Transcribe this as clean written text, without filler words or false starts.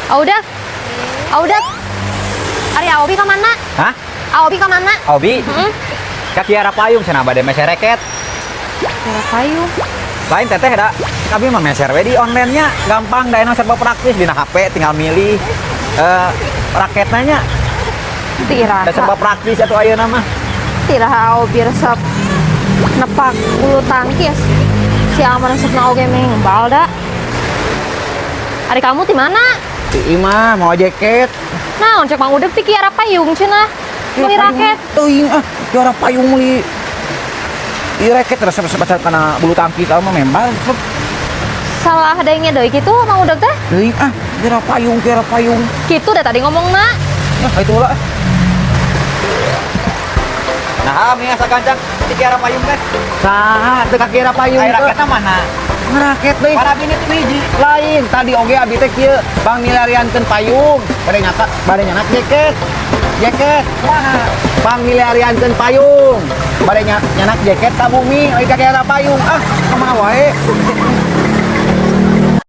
Audak, Audak. Ari Aobi ke mana? Hah? Aobi ke mana? Obi? Kaki arah payung cenah bade meser reket. Kira kayu. Lain teteh da. Tapi mah meser we di online-nya gampang da serba praktis dina HP tinggal milih raketnya nya. Tira. Da serba praktis atuh ayeuna mah. Tira Aobi resep nepak bulu tangkis. Si Amar resep oge mengbal da. Ari kamu di mana? Di imah mau jaket. Nah, cek Mang Udek ti kiara payung cenah. Beli raket. Teuing kiara payung meuli. Ieu raket resep kana bulu tangkis mah membal. Salah adanya deui kitu Mang Udek teh. Teuing kiara payung. Kitu da tadi ngomongna. Nah, itu ulah. Nah, asa kancang ti kiara payung teh. Saha teu kiara payung teh? Raketna mana? Ngaraket deui. Para bini hiji. Lain tadi oge abi teh kieu pangmilariankeun payung. Bade nyanak jaket. Kumaha? Pangmilariankeun payung. Bade nyanak jaket ka bumi, oi ka kiara payung. Ah, kumaha wae?